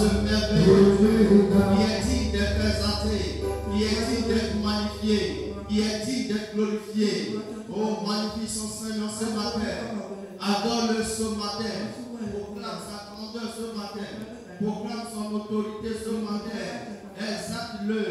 ce merveilleux Dieu qui est digne d'être exalté, qui est digne d'être magnifié, qui est digne d'être glorifié. Oh, magnifie son Seigneur ce matin. Adore-le ce matin. Proclame sa grandeur ce matin. Proclame son autorité ce matin. Exalte-le.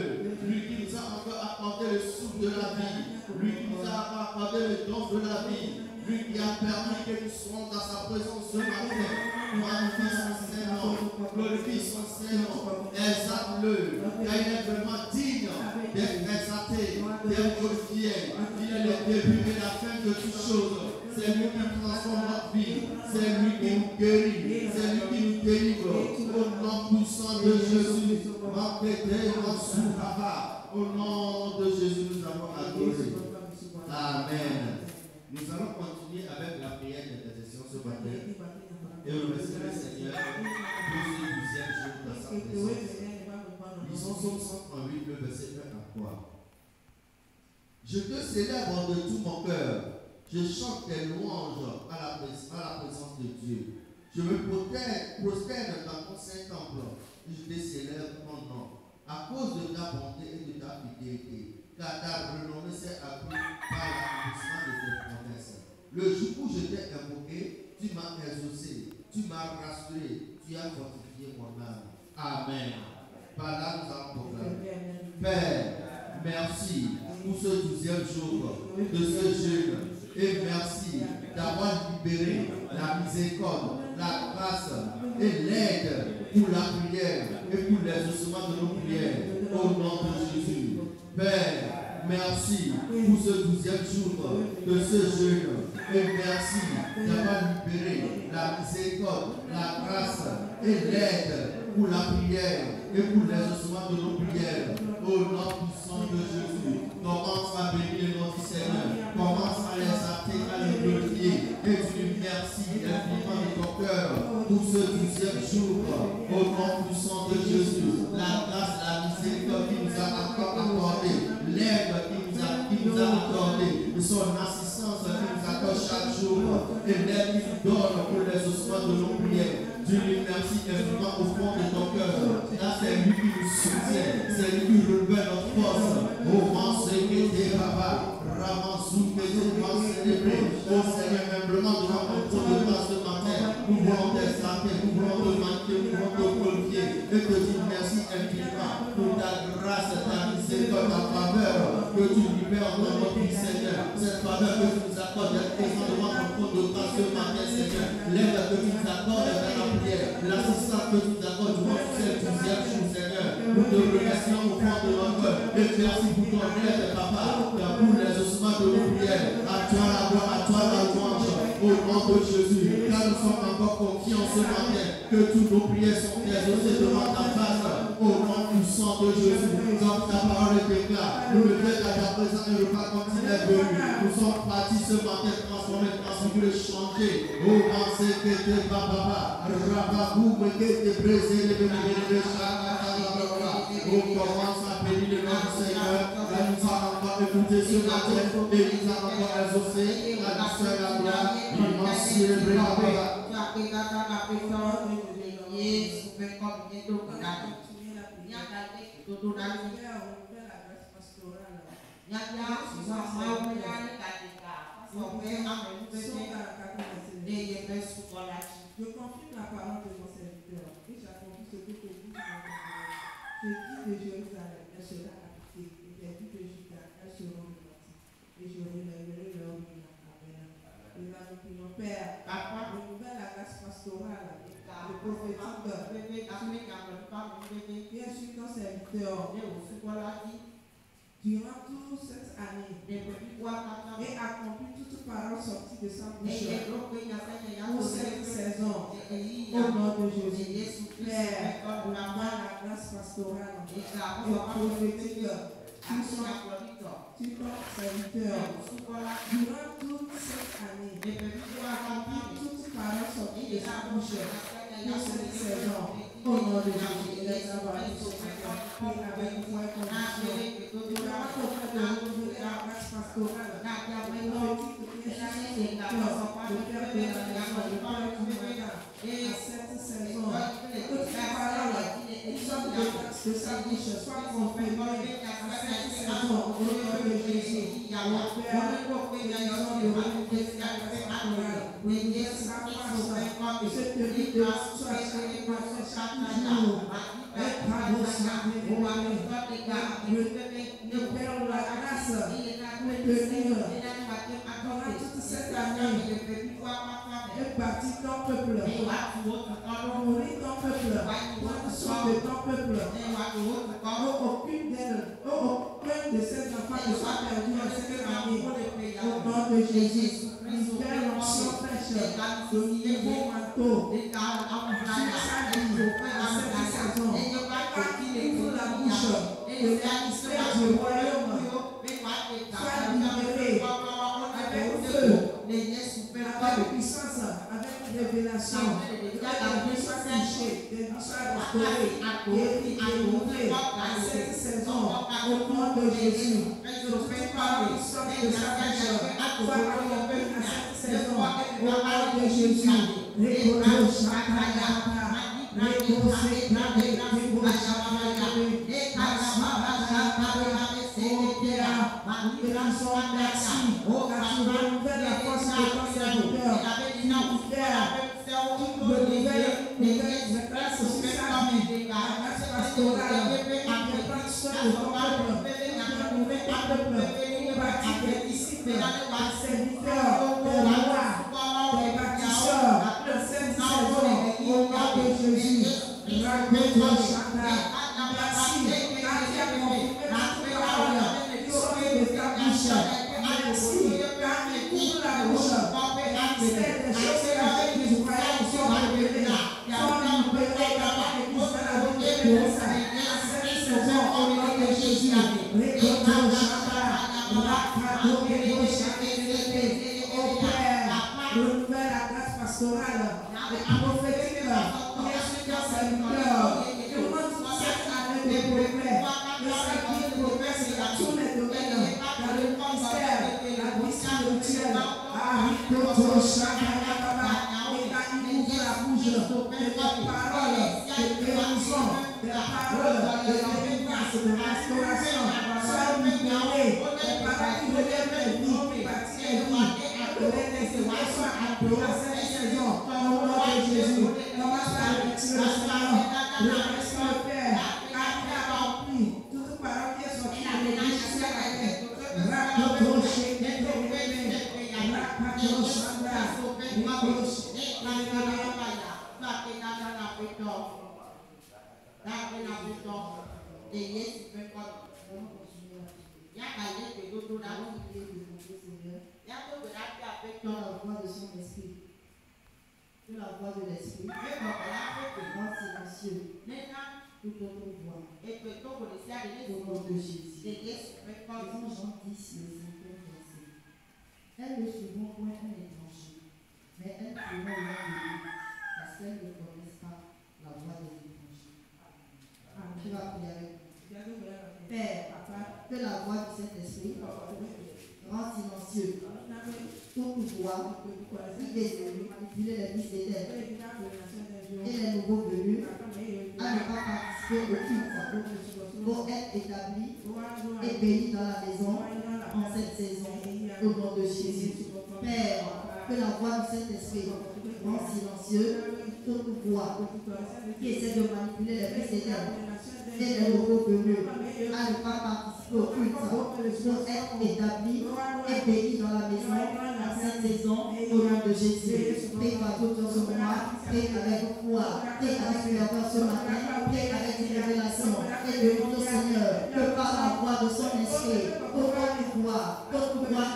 Lui qui nous a encore accordé le souffle de la vie. Lui qui nous a accordé le don de la vie. Lui qui a permis que nous soyons dans sa présence ce matin. Magnifie son Seigneur. Glorifie son Seigneur. Exalte-le. Car il est vraiment digne d'être exalté, d'être glorifié. Il est le début et la fin de toutes choses. C'est lui qui transforme notre vie. C'est lui qui nous guérit. C'est lui qui nous délivre. Au nom puissant de Jésus. Au nom de Jésus, nous avons adoré. Amen. Nous allons continuer avec la prière d'intercession ce matin. Et remercier le Seigneur pour ce 12e jour de sa présence. Lisons Psaume 138, le verset 1 à 3. Je te célèbre de tout mon cœur. Je chante tes louanges à la présence de Dieu. Je me prosterne dans ton Saint-Temple et je te célèbre ton nom. À cause de ta bonté et de ta fidélité, car ta renommée s'est accrue par l'accomplissement de tes promesses. Le jour où je t'ai invoqué, tu m'as exaucé, tu m'as rassuré, tu as fortifié mon âme. Amen. Par là, nous allons proclamer. Père, merci pour ce 12e jour de ce jeûne. Et merci d'avoir libéré la miséricorde, la grâce et l'aide pour la prière et pour l'exaucement de nos prières. Au nom de Jésus. Père, merci pour ce 12e jour de ce jeûne. Et merci d'avoir libéré la miséricorde, la grâce et l'aide pour la prière et pour l'exaucement de nos prières. Au nom puissant de Jésus. Commence à bénir notre Seigneur. Commence à l'exalter, à le glorifier. Et tu lui remercies infiniment de ton cœur pour ce 12e jour. Au nom puissant de Jésus. La grâce, la miséricorde qui nous a encore accordé, l'aide qui nous a accordé, son assistance qui nous accorde chaque jour, et l'aide qui nous donne pour l'exaucement de nos prières. Dieu lui remercie infiniment au fond de ton cœur. Là, c'est lui qui nous soutient, c'est lui qui renouvelle notre force. Oh, oh Seigneur, humblement devant ton trône de grâce ce matin, nous voulons t'exalter, nous voulons te magnifier, nous voulons te glorifier et te dire merci infiniment pour ta grâce, ta miséricorde, ta faveur que tu libères dans notre vie, Seigneur. Cette faveur que tu nous accordes d'être présent devant ton trône de grâce ce matin, Seigneur. L'aide que tu nous accordes dans la prière, l'assistance que tu nous accordes durant ce 12e jour, Seigneur. Nous te remercions au fond de notre cœur et merci pour ton aide, Papa, pour l'exaucement de nos prières. À toi la gloire, à toi la louange, au nom de Jésus. Car nous sommes encore confiants ce matin que toutes nos prières sont exaucées devant ta face, au nom puissant de Jésus. Comme ta parole est déclare, nous le faisons à ta présence et le pas quand il est venu. Nous sommes partis ce matin transformés, transfigurés, changés. Oh, pensez que t'es papa, rababou, mais que t'es brisé, les bénédictions, on commence à bénir le nom du Seigneur. Là, nous allons encore écouter ce matin et nous allons encore exaucer la douceur, la gloire. Nous allons célébrer la paix. Je confie la parole de mon serviteur et j'accomplis ce que tu dis. Je dis de Jérusalem, elle sera habitée, et les villes de Juda, elles seront bâties, et je relèverai leur ruine. Amen. Et là, nous prions, Père, renouvelle la grâce pastorale, le prophétique, bien sûr, ton serviteur, durant toute cette année, et accomplit toute parole sortie de sa bouche pour cette saison, au nom de Jésus. Père, renouvelle la grâce pastorale et prophétique sur ton serviteur, durant toute cette année, et accomplit toute parole sortie de sa bouche pour cette saison, au nom de Jésus. Laisse avoir tout ce matin, puis avec foi et conviction. Nous avons fait de renouveler la grâce pastorale, prophétique de faire de la maison, de faire du matin, à cette saison. Que ta parole que sa bouche soit confirmée à cette saison au nom de Jésus. Mon Père, bénissons le renouveau pastorale. Bénissez sa force et ce tenue de chaque jour. Et bravo, le Père de la grâce pour tenir pendant toute cette année et bâtir ton peuple, nourrir ton peuple, prendre soin de ton peuple. Aucun de ces enfants ne soit perdu en cette année. Au nom de Jésus, libère l'onction fraîche, le nouveau manteau sur sa vie à cette saison. Ouvre la bouche et le ministère du royaume soit libéré avec feu, avec puissance, avec révélation, que la vie soit touchée, que la vie soit restaurée et délivrée à cette saison au nom de Jésus. Toute parole qui sort de sa bouche soit accomplie à cette saison au nom de Jésus. Merci, car tu renouvelles la force de ton serviteur. Tu renouvelles la grâce sur sa vie, la grâce pastorale, qui prend soin de ton peuple, qui renouvelle ton peuple, qui bâtit des disciples, des serviteurs, des rois, des bâtisseurs, de cette saison, au nom de Jésus. Merci, car tu as confirmé toute parole qui sort de ta bouche. Merci, car tu ouvres la bouche. C'est des choses que nous croyons sont révélées. Sont libérées dans l'Église de la vie de Dieu. À cette saison, au nom de Jésus. Au Père, renouvelle la grâce pastorale et prophétique qui est sur ton serviteur. Que moi, toute cette année de progrès, que sa vie progresse dans tous les domaines, dans le ministère, la vie spirituelle. Arikoto Shakayakaba, et là il ouvre la bouche de tes paroles, de guérison, des paroles de délivrance, de restauration. Sois libéré, des paroles qui relèvent les vies, qui bâtissent les vies, que les esprits soient appelés à cette saison, au nom de Jésus. Commence par remercier le Seigneur, remercie le Père, car il a accompli toute parole qui est sortie de l'église jusqu'à la terre. Rakoto Shakayakaba. Que la voix de l'esprit, grand silencieux, toute autre voix, au nom de Jésus. Jean 10, le 5e verset. Elles ne seront point un étranger, mais elles feront l'un de lui, parce qu'elles ne connaissent pas la voix des étrangers. Tu vas prier avec nous. Père, que la voix du Saint-Esprit, grand silencieux, toute voix qui est de manipuler les fils des têtes et les nouveaux venus à ne pas participer au culte, vont être établis et bénis dans la maison en cette saison, au nom de Jésus. Père, que la voix du Saint-Esprit, grand silencieux, toute voix qui essaie de manipuler les fils des têtes et les nouveaux venus à ne pas participer au culte, vont être établis et bénis dans la maison en cette saison, au nom de Jésus. Prie par tout ce moment, prie avec foi, prie avec ferveur ce matin, prie avec une révélation et demande au Seigneur que par la voix de son esprit, toute voix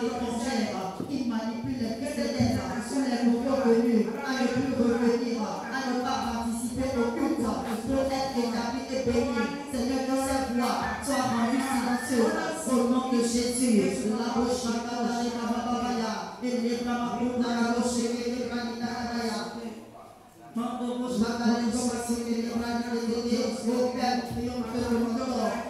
étrangère qui manipule les fils des têtes ou les nouveaux venus à ne plus revenir, à ne pas participer au culte, pour être établi et béni. Seigneur, que cette voix soit rendue silencieuse au nom de Jésus. La roche et les Brahmaputra, la roche et les Brahmaputra.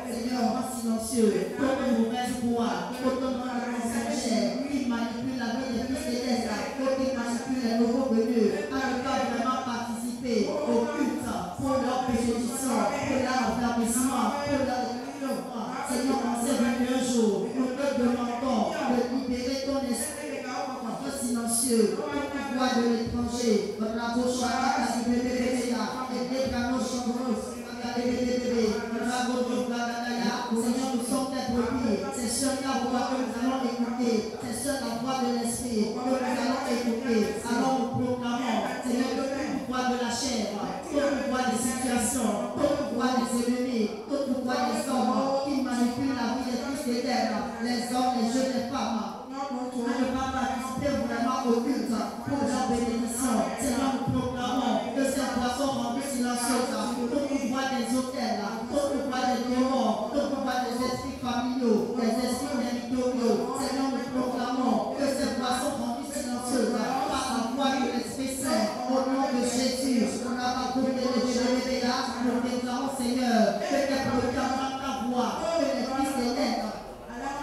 Seigneur, rends silencieux, toute mauvaise voix, toute mauvaise chair, qui manipule la vie des fils des têtes, qui manipule les nouveaux venus, à ne pas vraiment participer au culte pour leur bénédiction, pour leur enfermissement. silencieux, tout pouvoir de l'étranger, Seigneur, nous sommes tes brebis. C'est seule la voix que nous allons écouter. C'est seule la voix de l'esprit que nous allons écouter. Alors nous proclamons, Seigneur, que tout pouvoir de la chair, tout pouvoir des situations, tout pouvoir des ennemis, tout pouvoir des hommes qui manipulent la vie des fils d'éternel, les hommes, les jeunes, les femmes, à ne pas participer vraiment au culte pour leur bénédiction. Seigneur, nous proclamons que ces voix sont rendues silencieuses. Tout pouvoir des hôtels, tout pouvoir des démons, tout pouvoir des esprits familiaux, des esprits territoriaux. Seigneur, nous proclamons que ces voix sont rendues silencieuses par la voix de l'Esprit Saint. Au nom de Jésus, on a pas compté de Jérémie là. Nous déclarons, Seigneur, que tes brebis entendent ta voix, que les fils des nègres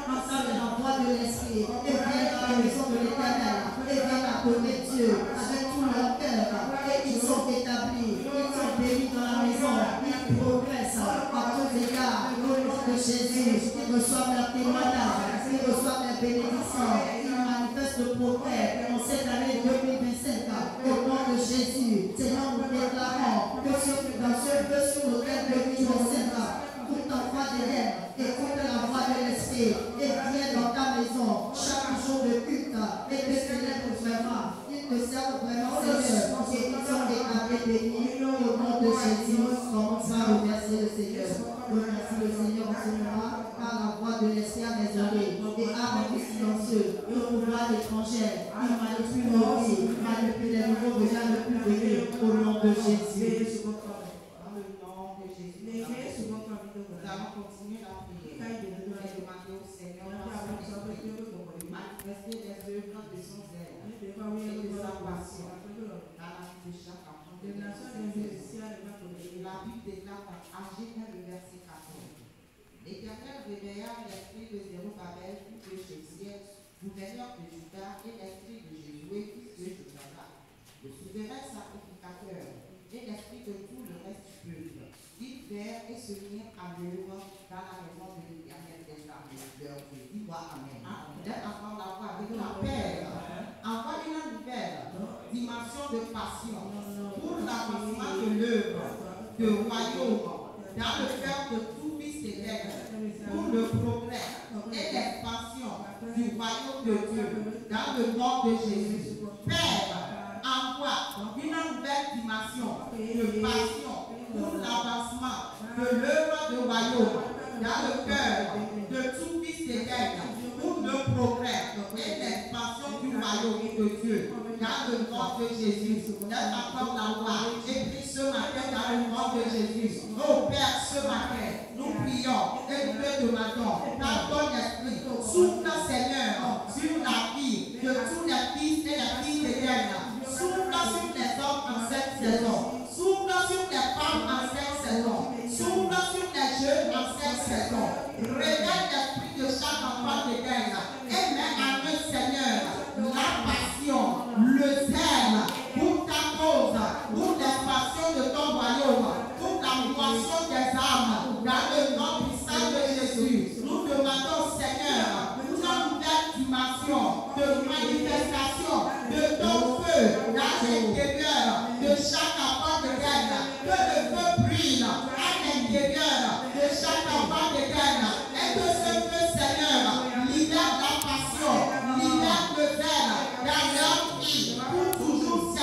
entendent la voix de l'Esprit et viennent dans la maison de l'Éternel et viennent adorer Dieu avec tout leur cœur. Et ils sont établis, ils sont bénis dans la maison, ils progressent à tous égards. Au nom de Jésus, ils reçoivent leur témoignage, ils reçoivent les bénédictions, ils manifestent le progrès en cette année 2025. Au nom de Jésus, Seigneur, nous déclarons que sur l'autel 2025, tout enfant d'Éden écoute la voix de l'Esprit et viens dans ta maison chaque jour de culte et te célèbre vraiment. Ils te servent vraiment, Seigneur, et ils sont établis bénis. Au nom de Jésus, commence à remercier le Seigneur. Remercie le Seigneur en ce moment par la voix de l'Esprit à mes oreilles et à rendu silencieux. Le pouvoir étranger, il manipule nos vies, manipule les nouveaux venus le plus venus. Au nom de Jésus. Nous allons continuer la prière. Nous allons demander au Seigneur de manifester les œuvres de son zèle et de sa passion dans la vie de chaque enfant de Dieu. La Bible déclare dans Agé 1, le verset 14. L'Éternel réveilla l'esprit de Zérubabel, fils de Shealtiel, gouverneur de Juda, et l'esprit de Jésus, fils de Josadak, le souverain sacrificateur, et l'esprit de tout le reste du peuple. Ils vinrent et se mirent à l'œuvre dans la maison de l'Éternel des armées. Leur Dieu, dis-moi Amen. D'être encore la voix avec la paix. Envoie une nouvelle dimension de passion pour l'avancement de l'œuvre, de royaume, dans le cœur de tout fils d'éternel, pour le progrès et l'expansion du royaume de Dieu, dans le nom de Jésus. Père, envoie une nouvelle dimension de passion pour l'avancement de l'œuvre de royaume dans le cœur de tout fils d'éternel, pour le progrès et l'expansion du royaume de Dieu dans le nom de Jésus. Donne encore la loi et prie ce matin dans le nom de Jésus. Oh Père, ce matin, nous prions et nous te demandons par ton esprit, souffle Seigneur sur la vie de tous les fils et les filles d'éternel. Souffle sur les hommes en cette saison. Souffle sur les femmes en cette saison. Souffle sur les jeunes en cette saison. Réveille l'esprit de chaque enfant d'éternel et mets en eux, Seigneur, la passion, le zèle pour ta cause, pour l'expansion de ton royaume, pour la moisson des âmes, dans le nom puissant de Jésus. Nous demandons, Seigneur, une nouvelle dimension de manifestation de ton feu dans l'intérieur de chaque enfant d'éternel. Que le feu brille à l'intérieur de chaque enfant d'éternel et que ce feu, Seigneur, libère la passion, libère le zèle dans leur vie pour toujours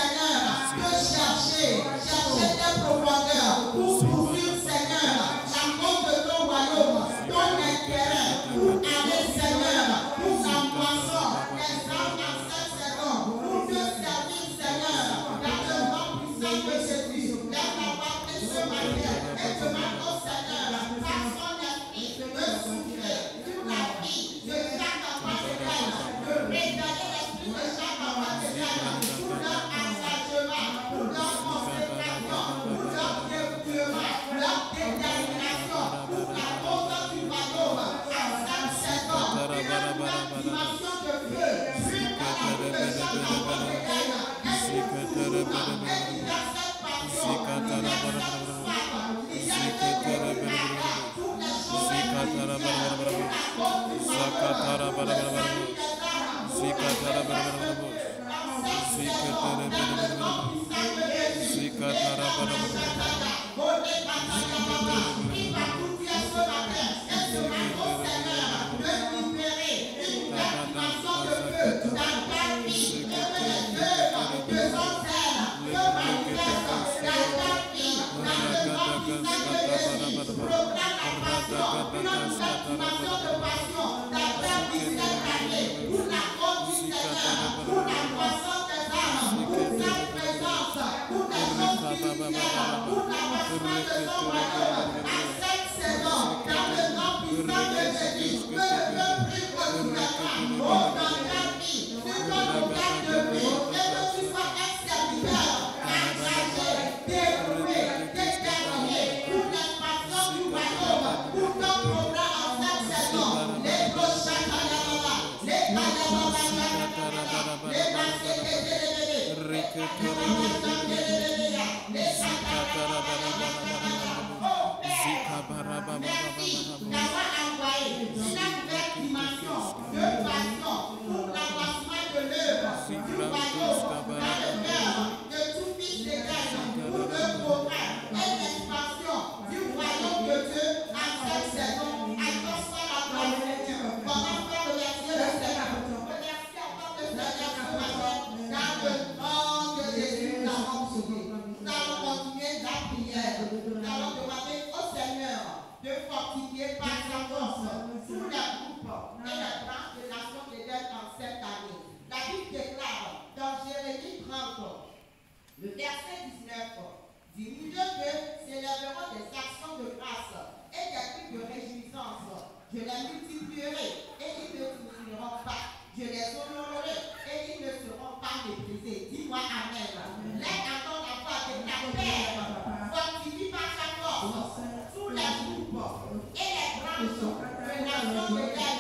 pour la façon de son royaume à cette saison, dans le nom puissant de Jésus, que le peuple reçoit au nom de vie, sur ton autel de vie, et que tu sois un serviteur, engagé, dévoué, déterminé pour l'expansion du royaume, pour ton programme en cette saison, les prochains calabas, les calabas, les merci d'avoir envoyé une nouvelle dimension de passion pour l'avancement de l'œuvre du royaume dans le cœur de tout fils d'Église pour le progrès et l'expansion du royaume de Dieu en cette saison. Alors soit la parole. Comment faire remercier le Seigneur? Remercier encore le Seigneur ce matin dans le nom de Jésus. Nous allons continuer la prière. Nous allons demander au Seigneur de fortifier par sa force tous les groupes et les branches de Nation d'Éden en cette année. La Bible déclare dans Jérémie 30, le verset 19, du milieu d'eux s'élèveront des actions de grâce et des cris de réjouissance. Je les multiplierai et ils ne diminueront pas. Je les honorerai et ils ne seront pas méprisés. Dis-moi Amen. Lève encore la voix de ta Père. Fortifie par sa force tous les groupes et les branches de Nation d'Éden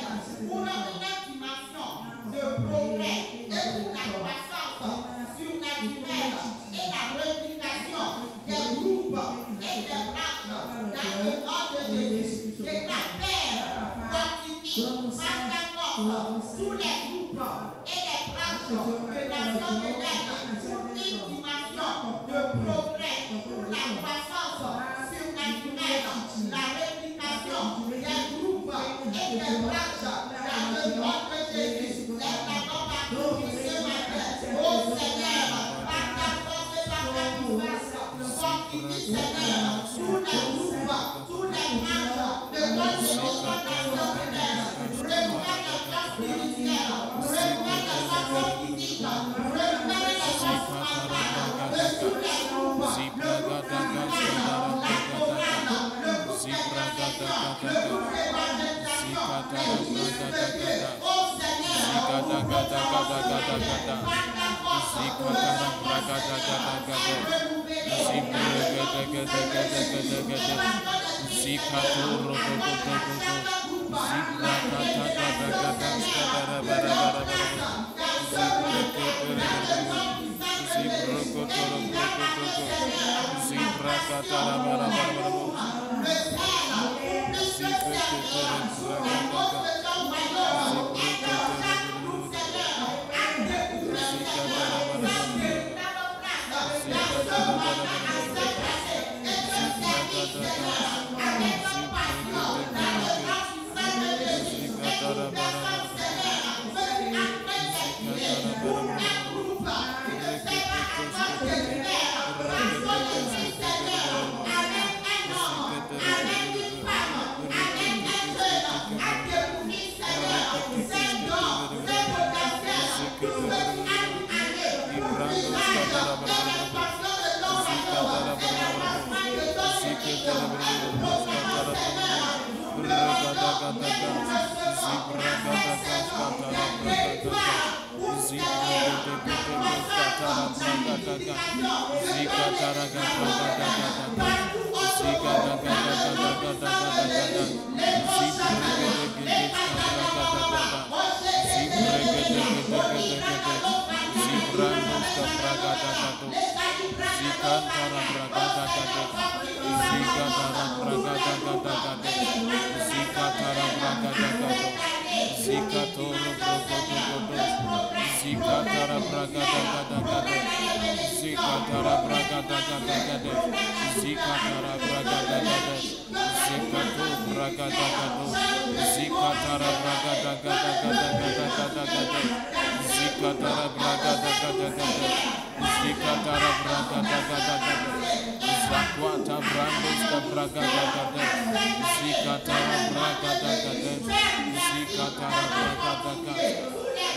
pour leur dimension de progrès et pour la croissance surnaturelle et la réplication des groupes et des branches dans le nom de Jésus. Que ta Père fortifie par sa force tous les groupes et les branches de Nation d'Éden pour une dimension de progrès pour la croissance surnaturelle, la réplication des groupes et des branches dans le nom de Jésus. Lève la main partout ce matin. Oh Seigneur, par ta force et par ta puissance, fortifie Seigneur tous les groupes, tous les branches de notre Nation d'Éden. Revois les forces spirituelles, revois les forces politiques, revois les forces mentales de tous les groupes, le groupe familial, la chorale, le groupe évangélique, le groupe évangélisation, les fils de Dieu. Oh Seigneur, par ta force,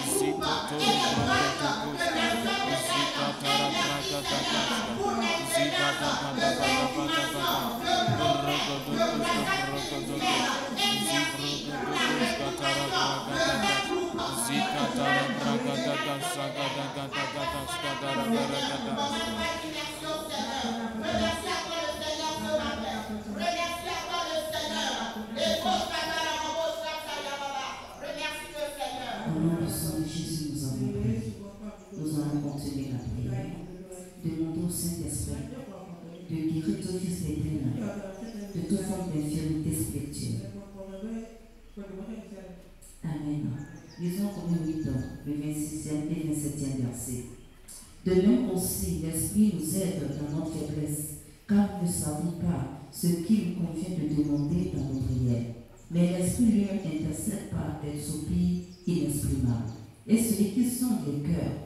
groupes et les branches de personnes de terre pour les violences, de l'information, de mauvais, de brassage spirituel et merci pour la restauration de ces groupes. Au nom du sang de Jésus, nous avons prié. Nous allons continuer la prière. Demandons au Saint-Esprit de guérir tout fils d'éternel, de toute forme d'infirmité spirituelle. Amen. Lisons Romains 8, le 26e et 27e verset. De même aussi, l'Esprit nous aide dans notre faiblesse, car nous ne savons pas ce qu'il nous convient de demander dans nos prières. Mais l'Esprit lui-même intercède par des soupirs inexprimables. Et celui qui sonde les cœurs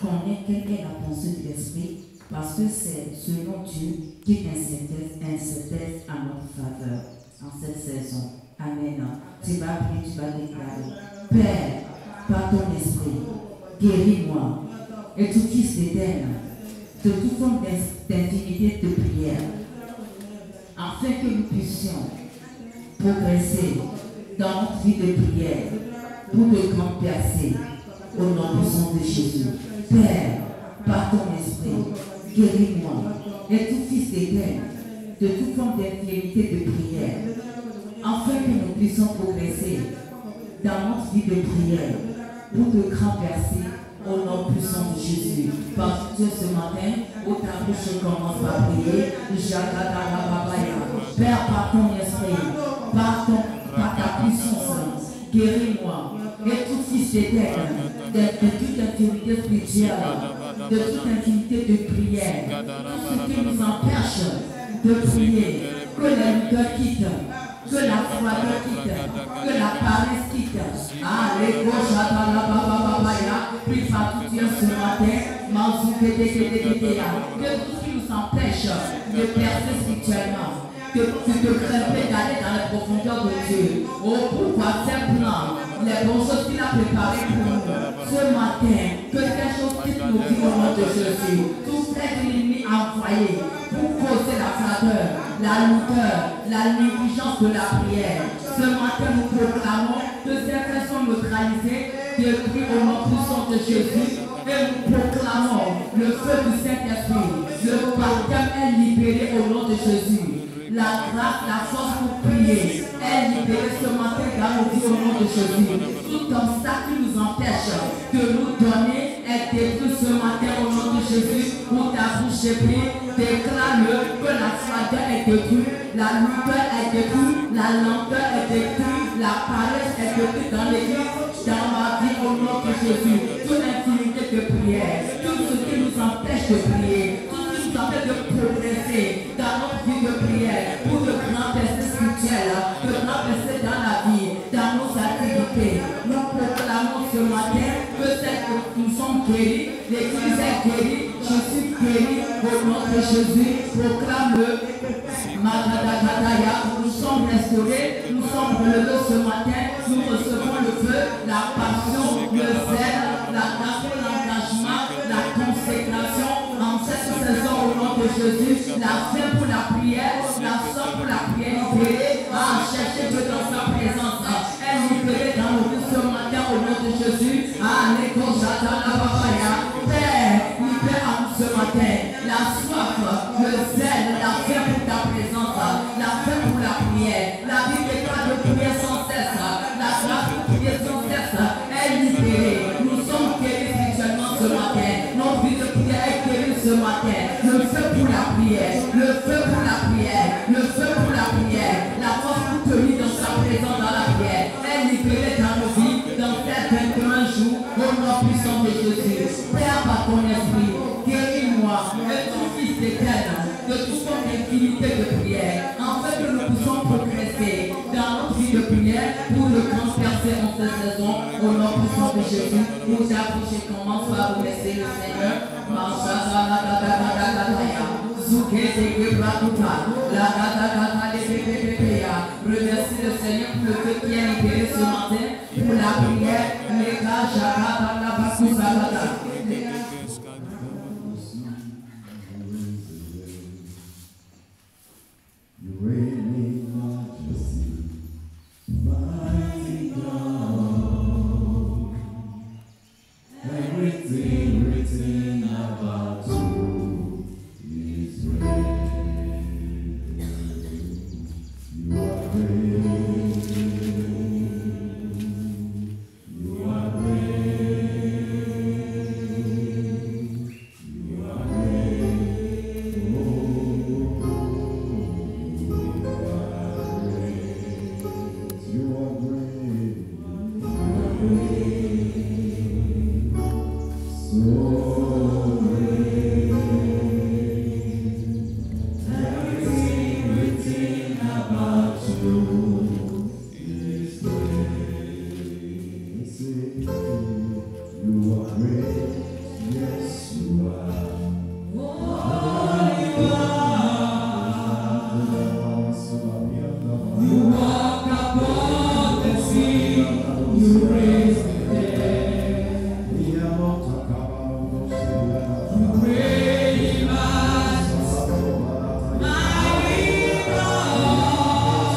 connaît quelle est la pensée de l'Esprit, parce que c'est selon Dieu qui intercède en notre faveur en cette saison. Amen. Tu vas prier, tu vas déclarer: Père, par ton esprit, guéris-moi et tout fils d'Éden de toute forme d'intimité de prière, afin que nous puissions progresser dans notre vie de prière pour de grandes percées au nom puissant de Jésus. Père, par ton esprit, guéris-moi et tout fils d'Éden de toute forme d'infirmité de prière, afin que nous puissions progresser dans notre vie de prière pour de grands percées au nom puissant de Jésus. Parce que ce matin, au tableau, je commence par prier. Père, par ton esprit, par ta puissance, guéris-moi et tout fils d'Éden de toute infirmité spirituelle, de toute intimité de prière, tout ce qui nous empêche de prier, que les lutteurs quittent, que la froideur quitte, que la paresse quitte. Prie par tout Dieu ce matin, que tout ce qui nous empêche de percer spirituellement, de grimper, d'aller dans la profondeur de Dieu. Oh, pourquoi simplement les bonnes choses qu'il a préparées pour nous ce matin, que ces choses quittent nos vies au nom de Jésus. Tout ce que l'ennemi a envoyé pour causer la froideur, la lourdeur, la négligence de la prière. Ce matin, nous proclamons que ces faits sont neutralisés depuis au nom puissant de Jésus. Et nous proclamons le feu du Saint-Esprit. Le baptême est libéré au nom de Jésus. La grâce, la force pour prier est libérée ce matin dans nos vies au nom de Jésus. Tout obstacle qui nous empêche de nous donner est détruit ce matin au nom de Jésus. Pour ta bouche prie, déclare-le que la froideur est détruite, la lourdeur est détruite, la lenteur est détruite, la paresse est détruite dans l'église, dans ma vie au nom de Jésus. Toute infinité de prière, tout ce qui nous empêche de prier, tout ce qui nous empêche de progresser dans notre vie de prière, pour de grands percées spirituelles, de grands percées dans la vie, dans nos activités. Nous proclamons ce matin que nous sommes guéris, l'Église est guérie, je suis guéri au nom de Jésus. Proclame-le. Nous sommes restaurés, nous sommes relevés ce matin, nous recevons le feu, la passion, le zèle, la grâce, l'engagement, la consécration en cette saison au nom de Jésus, la fin pour la prière, la somme pour la prière libérée, chercher Dieu dans sa présence, est libérée dans nos vies ce matin au nom de Jésus. Père, libère à nous ce matin la soif, le zèle, la faim pour ta présence, la faim pour la prière, la vie déclare de prière sans cesse, la grâce de prier sans cesse est libérée. Nous sommes guéris spirituellement ce matin, notre vie de prière est guérie ce matin. Le feu pour la prière, le feu pour la prière, le feu pour la prière, la force pour tenir dans sa présence dans la prière est libérée dans nos vies, dans ces 21 jours, au nom puissant de Jésus. Père, par ton esprit, guéris-moi et tout fils d'Éden de toute forme d'infinité de prière, afin que nous puissions progresser dans notre vie de prière pour le grand percer en cette saison, au nom puissant de Jésus. Nous approcher, commence par remercier le Seigneur. Remercie le Seigneur pour le feu qui est libéré ce matin, pour la prière, les gars, You reign in majesty, mighty God. Everything written about you is great. You are great. You are great. You are great. Oh, you are great. You are great. So great. Everything written about you is great. You are great. Yes, you are. You walk above the sea. You raise the dead. You reign majesty, mighty God.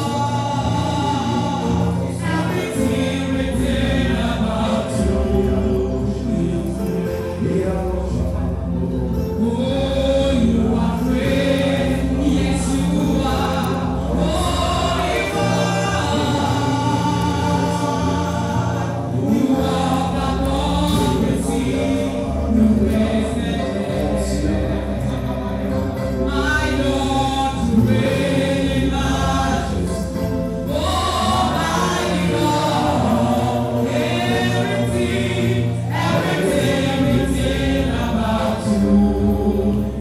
Everything written about you is great. Oh, you are great. Yes, you are. Holy God. You walk above the sea. You raise the dead. My Lord, you reign in majesty. Oh, mighty God. Everything written about you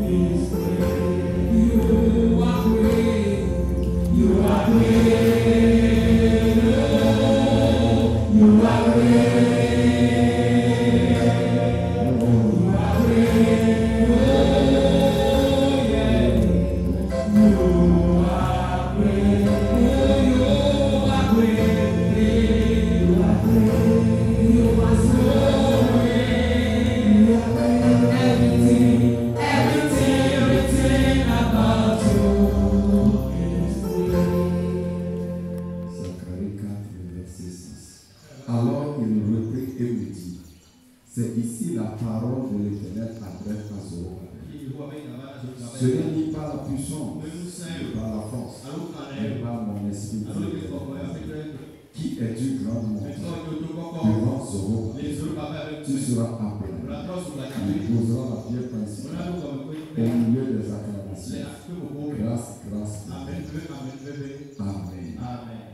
is great. You are great. You are great. You are great. You are great. Oh, yeah. You are great. Oh, you are great. You are great. You are so great. You are great. Everything written about you is great. Zacharie 4, verset 6. Alors il reprit et me dit, c'est ici la parole de l'Éternel adresse à Zorobabel. Ce n'est ni par la puissance, ni par la force, mais par mon esprit. Qui es-tu, grande montagne? Devant Zorobabel, tu seras appelé. Il posera la pierre principale au milieu des acclamations. Grâce, grâce. Amen.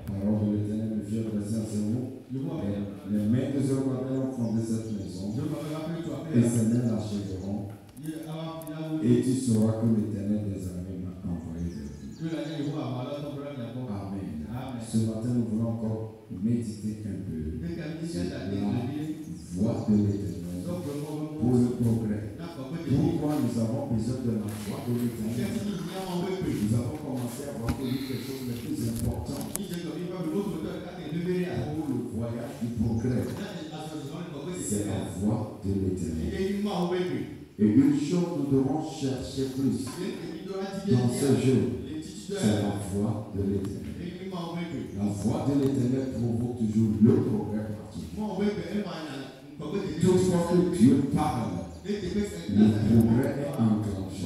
Parole de l'Éternel, le vieux verset à zéro. Les mains de Zorobabel ont fondé cette maison, et ses mains l'achèveront. Et tu sauras que l'Éternel des armées m'a envoyé vers vous. Amen. Ce matin, nous voulons encore méditer un peu sur la voix de l'Éternel pour le progrès. Pourquoi nous avons besoin de la voix de l'Éternel? Nous avons commencé à voir que quelque chose de plus important pour le voyage du progrès. C'est la voix de l'Éternel. Et une chose nous devons chercher plus dans ce jeu, c'est la voix de l'Éternel. La voix de l'Éternel provoque toujours le progrès partout. Toutefois que Dieu parle, le progrès est enclenché.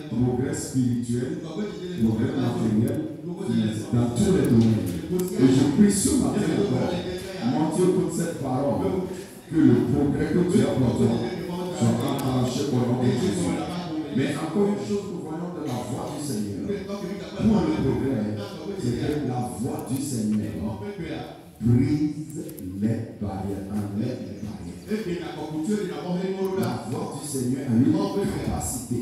Progrès spirituel, progrès matériel, dans tous les domaines. Et je prie ce matin encore, mon Dieu, pour cette parole, que le progrès que tu as porté soit enclenché au nom de Jésus. Mais encore une chose, nous voyons de la voix du Seigneur. Pour le progrès, c'est que la voix du Seigneur brise les barrières, enlève les barrières. La voix du Seigneur a une capacité.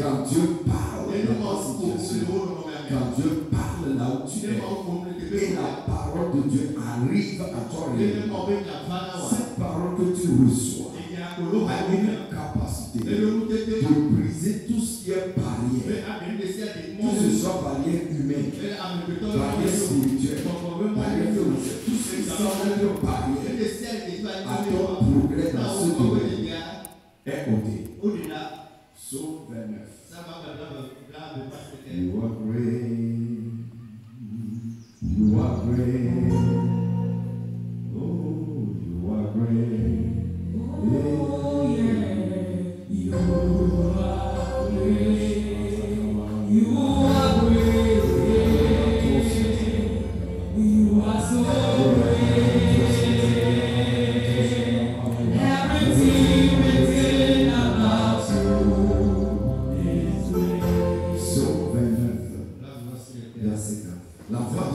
Quand Dieu parle dans ta situation, quand Dieu parle là où tu es, et la parole de Dieu arrive à toi réellement, cette parole que tu reçois a une capacité de briser tout ce qui est barrière, que ce soit barrière humaine, barrière spirituelle, barrière financière, tout ce qui semble être barrière à ton progrès dans ce domaine est ôté. Psaume 29. You are great.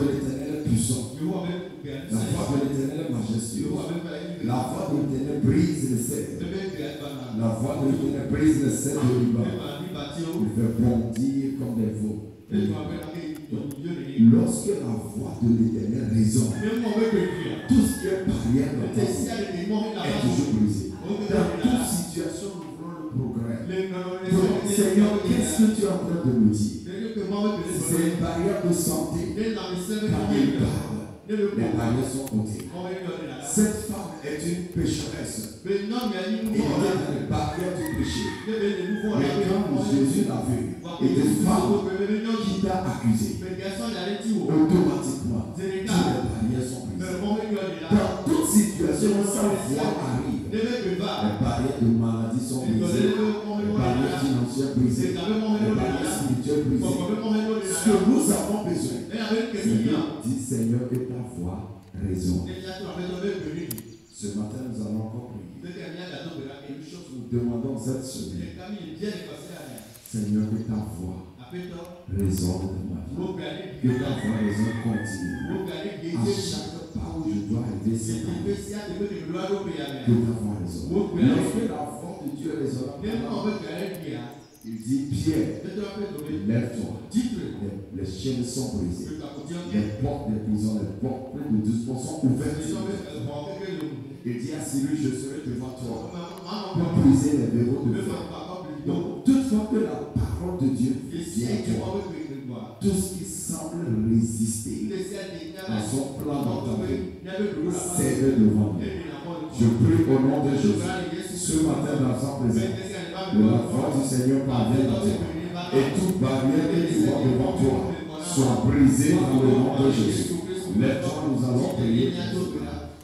de l'Éternel est puissant. La voix de l'Éternel est majestueuse. La voix de l'Éternel brise les cèdres. La voix de l'Éternel brise les cèdres de Liban. Il fait bondir comme des veaux. Lorsque la voix de l'Éternel résonne, tout ce qui est barrière dans ta vie est toujours brisé. Dans toute situation, nous voulons le progrès. Donc, Seigneur, qu'est-ce que tu es en train de nous dire? C'est une barrière de santé. Quand il parle, les barrières sont ôtées. Cette femme est une pécheresse. Et il y a les barrières du péché. Mais quand Jésus l'a vu, et des femmes qui t'a accusé, automatiquement, toutes les barrières sont brisées. Dans toute situation, sa voix arrive. Les barrières de maladie sont brisées. Les barrières financières brisées. Les barrières spirituelles brisées. Ce que nous avons besoin, dit Seigneur, que ta voix résonne. Ce matin, nous allons encore prier. Nous demandons cette semaine, Seigneur, que ta voix résonne dans ma vie. Que ta voix résonne continue. À chaque pas où je dois arriver, c'est ta voix. Que ta voix résonne. Lorsque la voix de Dieu résonne, il dit, Pierre, lève-toi. Les chaînes sont brisées. Les portes des prisons, les portes de 12 sont ouvertes. Il dit à Cyrus, je serai devant toi pour briser les verrous de fer. Donc, toutefois que la parole de Dieu vient à toi, tout ce qui semble résister à son plan dans ta vie, c'est devant lui. Je prie au nom de Jésus, ce matin dans sa présence, de la voix du Seigneur parvient à toi. Et toute barrière qui soit devant toi soit brisée dans le nom de Jésus. Lève-toi, nous allons prier.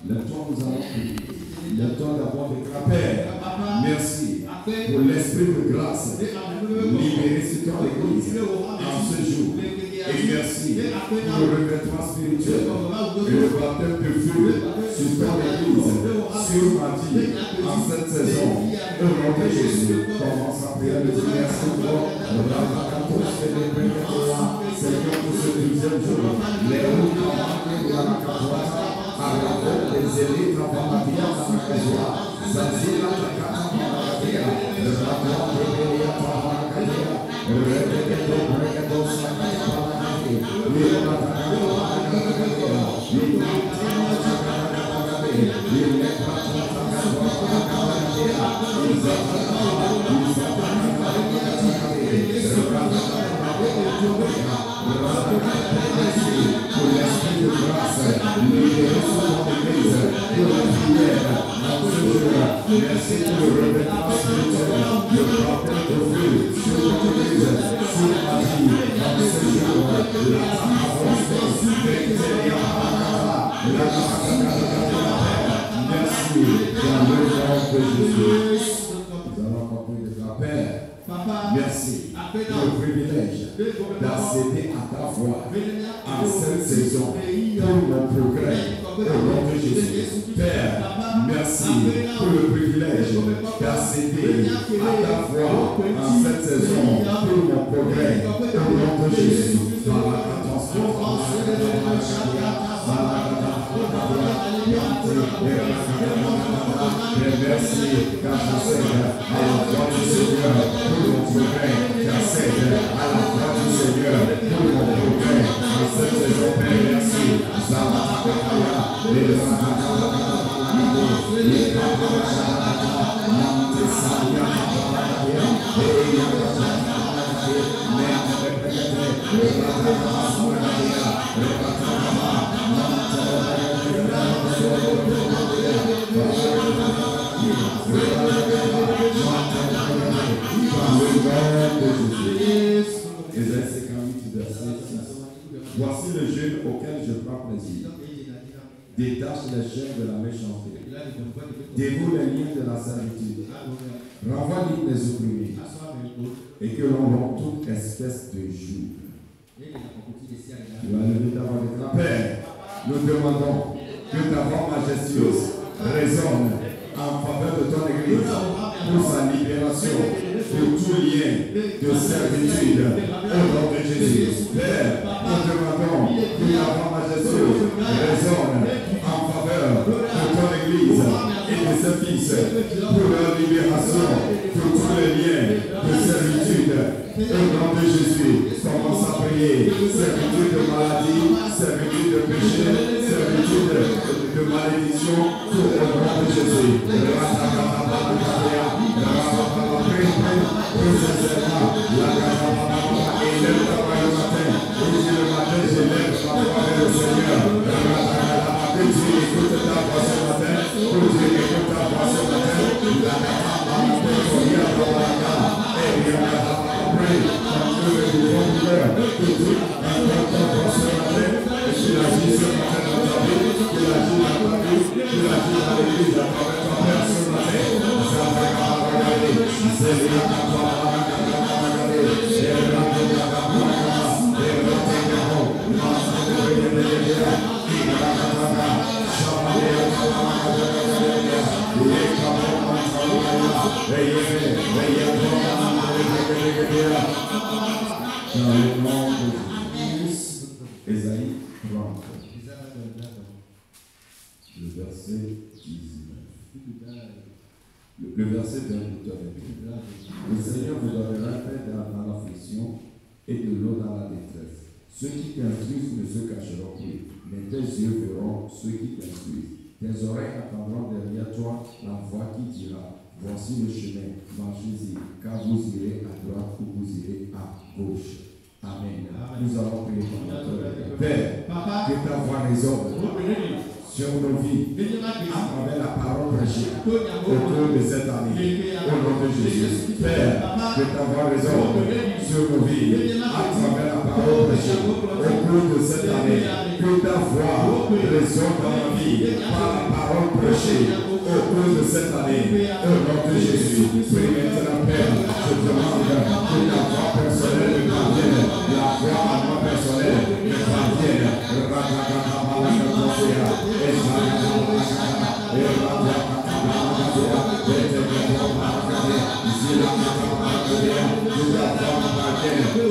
Lève-toi, nous allons prier. Lève-toi d'abord de ta Père. Merci pour l'esprit de grâce libéré sur ton Église en ce jour. Et merci pour le revêtement spirituel et le baptême de feu sur ton Église, sur ma vie, en cette saison. Au nom de Jésus, commence à prier le Dieu. Merci pour Seigneur, pour ce 12e jour, les roues de la Capoata, à la porte des élites en Pamatia, dans la Cajoa, Zanzila, la Capoata, le rapport de Bélia, Pamatia, le Rebeketo, Breketo, Sakaya, Pamatia, pour l'esprit de grâce, libéré sur ton Église, pour la prière, dans ce jour. Merci pour le revêtement spirituel, le baptême de feu sur ton Église, sur ma vie, dans ce jour. La merci dans le nom de Jésus. Nous allons encore prier de la Père. Merci pour le privilège d'accéder à ta voix en cette saison pour mon progrès au nom de Jésus. Père, merci pour le privilège d'accéder à ta voix en cette saison pour mon progrès au nom de Jésus. Merci car j'accède à la voix du Seigneur pour mon progrès. J'accède à la voix du Seigneur pour mon progrès. En cette saison, Père, merci. Voici le jeûne auquel je prends plaisir. Détache les chaînes de la méchanceté. Dévoue les liens de la servitude. Renvoie libre les opprimés. Et que l'on rompe toute espèce de joug. Tu vas lever ta voix de ta Père. Nous demandons que ta voix majestueuse résonne en faveur de ton Église pour sa libération de tout lien de servitude. Au nom de Jésus. Père, nous demandons que la voix majestueuse résonne en faveur de ton Église et de ses fils pour leur libération de tous les liens de servitude. Au nom de Jésus, commence à prier. Servitude de maladie, servitude de péché, servitude de malédiction, tout au nom de Jésus. Ésaïe 30, le verset 19. Le verset 22. Le Seigneur vous donnera paix dans l'affliction et de l'eau dans la détresse. Ceux qui t'instruisent ne se cacheront plus, mais tes yeux verront ceux qui t'instruisent. Tes oreilles attendront derrière toi la voix qui dira: voici le chemin, marchez-y, car vous irez à droite ou vous irez à gauche. Amen. Nous allons prier pour notre Père, que ta voix résonne sur nos vies à travers la parole prêchée au cours de cette année. Au nom de Jésus. Père, que ta voix résonne sur nos vies à travers la parole prêchée au cours de cette année. Que ta voix résonne dans ma vie par la parole prêchée au cours de cette année. Au nom de Jésus. Prie maintenant, Père, je demande que ta voix personnelle me parvienne. La voix à moi personnelle me parvienne.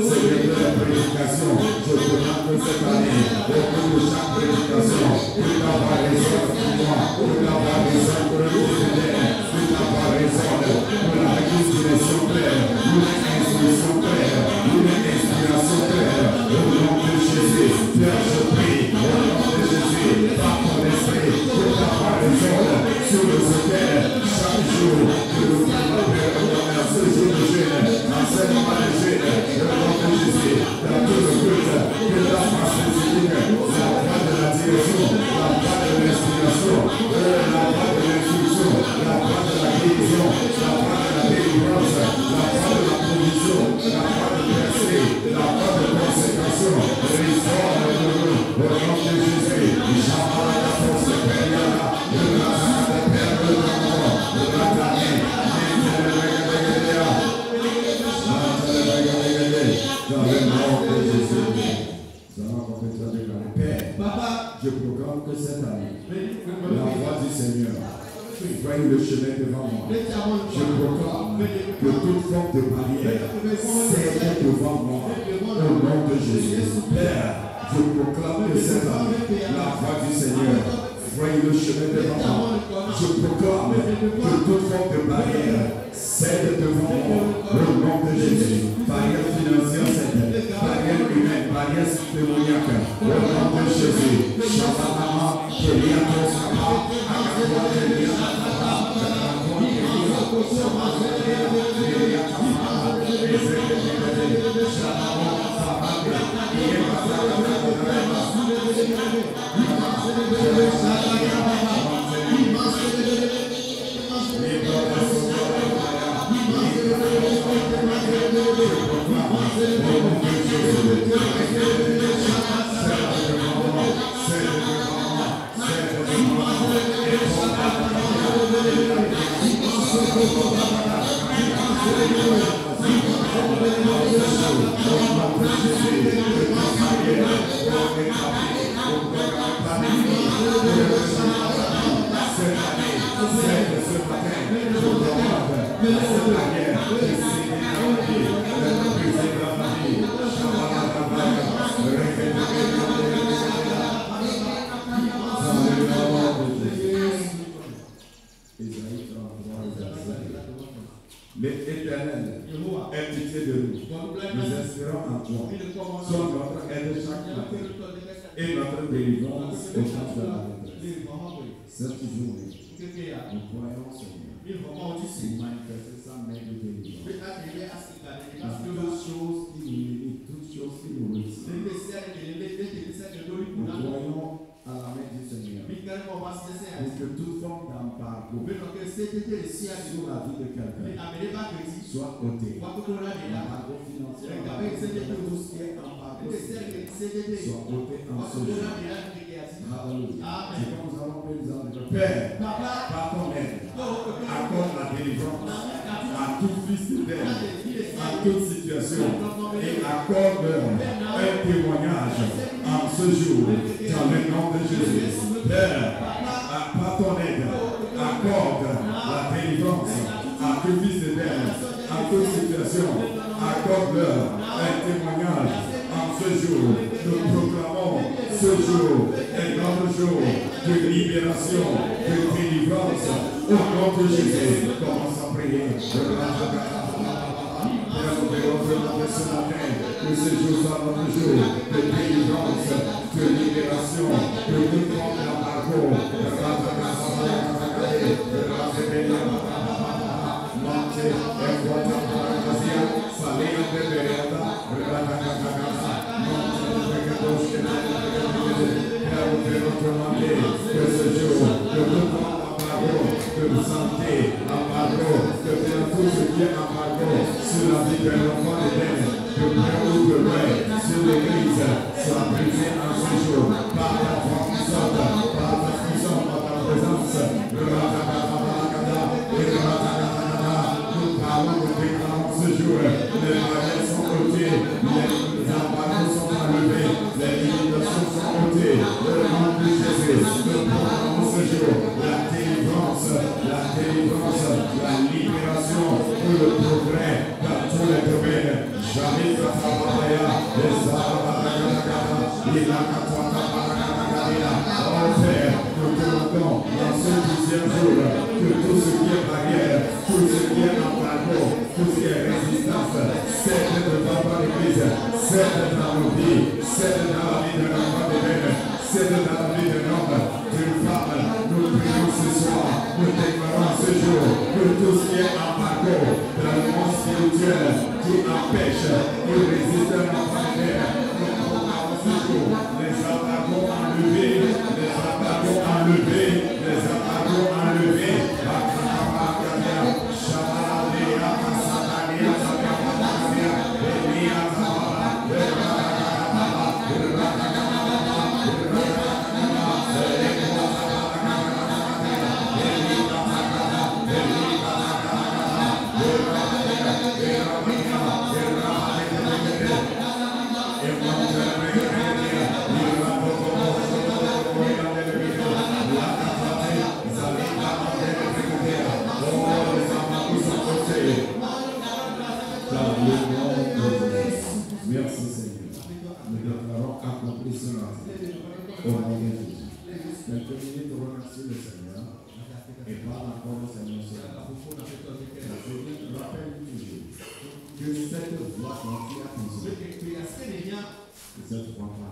Seigneur de la prédication, je demande cette année, au cours de chaque prédication, que ta voix résonne pour moi, que ta voix résonne pour le fidèle, que ta voix résonne pour la réconciliation claire, pour l'instruction claire, pour l'inspiration claire, au nom de Jésus. Père, je prie, au nom de Jésus, par ton esprit, que ta voix résonne sur le autel chaque jour, que nous pouvons faire ce jour de jeûne, en ce moment de jeûne, au nom de Jésus, dans tout le culte, que ta voix spécifique, la voix de la direction, la voix de l'inspiration, la voix de l'instruction, la voix de la guérison, la voix de la délivrance, la voix de la provision, la voix de percée, la voix de consécration, résonne de nous, au nom de Jésus, jamais la force de Périana, de la Père de l'amour, de la Tannée, dans le nom de Jésus. Nous allons complètement déclarer: Père, je proclame que cette année, la voix du Seigneur voyez le chemin devant moi. Je proclame que toute forme de barrière cède devant moi au nom de Jésus. Père, je proclame que cette année, la voix du Seigneur voyez le chemin devant moi. Je proclame que toute forme de barrière cède devant moi au nom de Jésus. Barrière financière cède, barrière humaine, barrière démoniaque au nom de Jésus. Shabanama, Keliatos Kama, Akakwa Keliatos Thank you. Nous espérons en toi. Sois notre aide chaque matin et notre délivrance au temps de la détresse. Cette journée, nous croyons, Seigneur, pour manifester sa main de délivrance. Dans toutes choses qui nous limitent, toutes choses qui nous retiennent. Nous croyons à la main du Seigneur. Pour que toute forme d'embargo sur la vie de quelqu'un soit ôtée. L'embargo financier, tout ce qui est embargo soit ôté en ce jour. Alléluia. C'est comme nous allons prier, nous allons dire, Père, par ton aide, accorde la délivrance à tout fils d'Éden, à toute situation, et accorde un témoignage en ce jour, dans le nom de Jésus. Père, par ton aide, accorde la délivrance à tout fils d'Éden, à toute situation, accorde-leur un témoignage en ce jour. Nous proclamons ce jour est notre jour de libération, de délivrance au nom de Jésus. Commence à prier. Père, nous demandons ce matin que ce jour soit notre jour de délivrance, de libération, de toute forme d'embargo. Que ce jour, de tout embargo, de santé, embargo, de tout ce qui est embargo sur la vie de l'enfant d'Éden, de près ou de loin, sur l'Église, soit brisé en ce jour, par ta force puissante, par ta puissance, par ta présence. Nous parlons, nous déclarons ce jour, les barrières sont ôtées, les embargos sont enlevés, les limitations sont ôtées, le nom de Jésus, nous proclamons ce jour la délivrance, la libération pour le progrès dans tous les domaines. Jamais que ça va les oh Père, nous demandons dans ce 10e jour que tout ce qui est barrière, tout ce qui est embargo, tout ce qui est résistance, cède devant l'Église, cède dans nos vies, cède dans la vie de l'enfant de l'Église, cède dans la vie de l'homme, d'une femme. Nous prions ce soir, nous déclarons ce jour que tout ce qui est embargo dans le monde spirituel qui empêche, qui résiste à l'enfant de l'Église, nous proclamons ce jour les embargos enlevés, les embargos enlevés, les embargos enlevés. Merci Seigneur. Nous déclarons accompli cela au nom de Jésus. Quelques minutes pour remercier le Seigneur et parle encore au Seigneur cela. Je rappelle toujours que cette voix dont tu as besoin, que cette voix-là,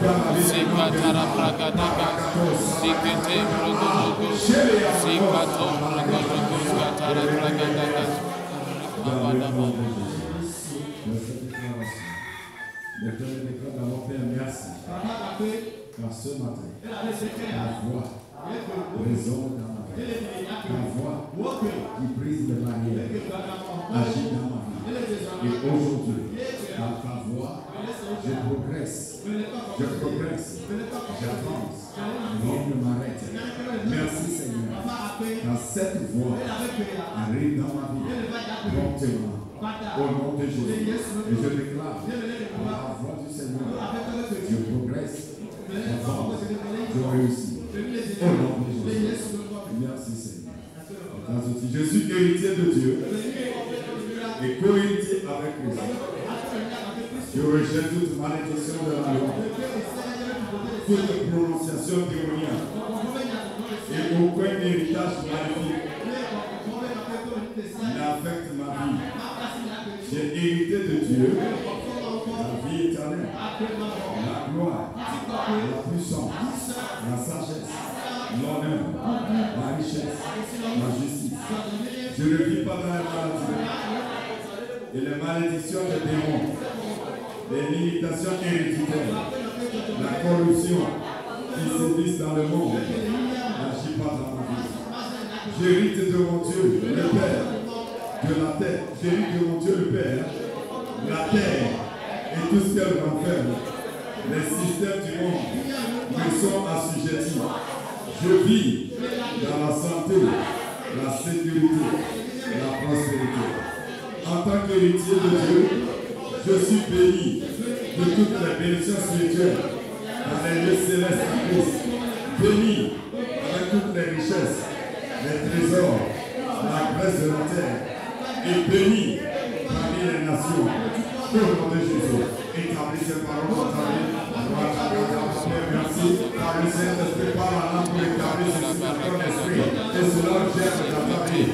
dans ma vie. Sikatara Prakataka, Sikete Progotogo, Sikato Progotogo, Skatara Prakataka. Dans le nom de Jésus. Dans cette déclaration, l'Éternel déclare d'abord Père, merci. Car ce matin, la voix résonne dans ma vie. La voix qui brise les barrières agit dans ma vie. Et aujourd'hui, dans ta voix, je progresse, j'avance, rien ne m'arrête. Merci Seigneur, car cette voix arrive dans ma vie promptement. Au nom de Jésus, et je déclare par la voix du Seigneur, je progresse, j'avance, je réussis. Au nom de Jésus, merci Seigneur. Je suis héritier de Dieu et co-héritier avec Christ. Je rejette toute malédiction de la loi, toute prononciation démoniaque et aucun héritage maléfique n'affecte ma vie. J'ai hérité de Dieu la vie éternelle, la gloire, la puissance, la sagesse, l'honneur, la richesse, la justice. Je ne vis pas dans la maladie et les malédictions des démons, les limitations héréditaires, la corruption qui sévissent dans le monde n'agit pas dans ma vie. J'hérite de mon Dieu, le Père, de la terre. J'hérite de mon Dieu, le Père, la terre et tout ce qu'elle renferme. Les systèmes du monde me sont assujettis. Je vis dans la santé, la sécurité, la prospérité. En tant qu'héritier de Dieu, je suis béni de toutes les bénédictions spirituelles dans les lieux célestes en Christ. Béni avec toutes les richesses, les trésors, la graisse de la terre, et béni parmi les nations. Au nom de Jésus, établis ces paroles dans ta vie. Merci, par le Saint-Esprit, par la langue pour établir ce dans ton esprit, et cela gère dans ta vie.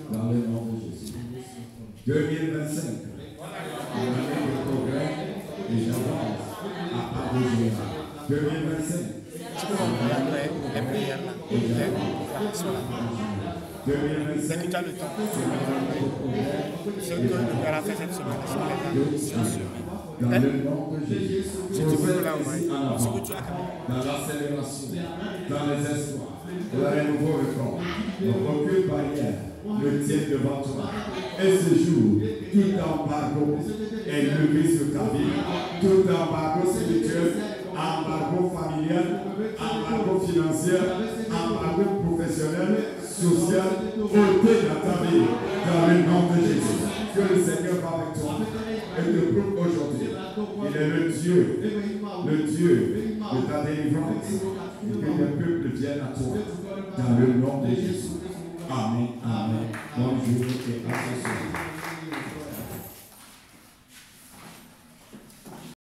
Dans le nom de Jésus. 2025, l'année de progrès et j'avance à pas de joie. 2025. Les prières là. 2025. Dès que tu as le temps, ce que le Père a fait cette semaine, Dans le nom de Jésus. si tu veux là, ce que tu as dans l'accélération, dans les espoirs, dans les nouveaux records, aucune barrière ne tient devant toi. Et ce jour, tout embargo est levé sur ta vie, tout embargo spirituel, embargo familial, embargo financier, embargo professionnel, social, ôté dans ta vie, dans le nom de Jésus. Que le Seigneur va avec toi et te prouve aujourd'hui. Il est le Dieu de ta délivrance, et que le peuple vienne à toi, dans le nom de Jésus. Amen, amen. Bonjour et à ce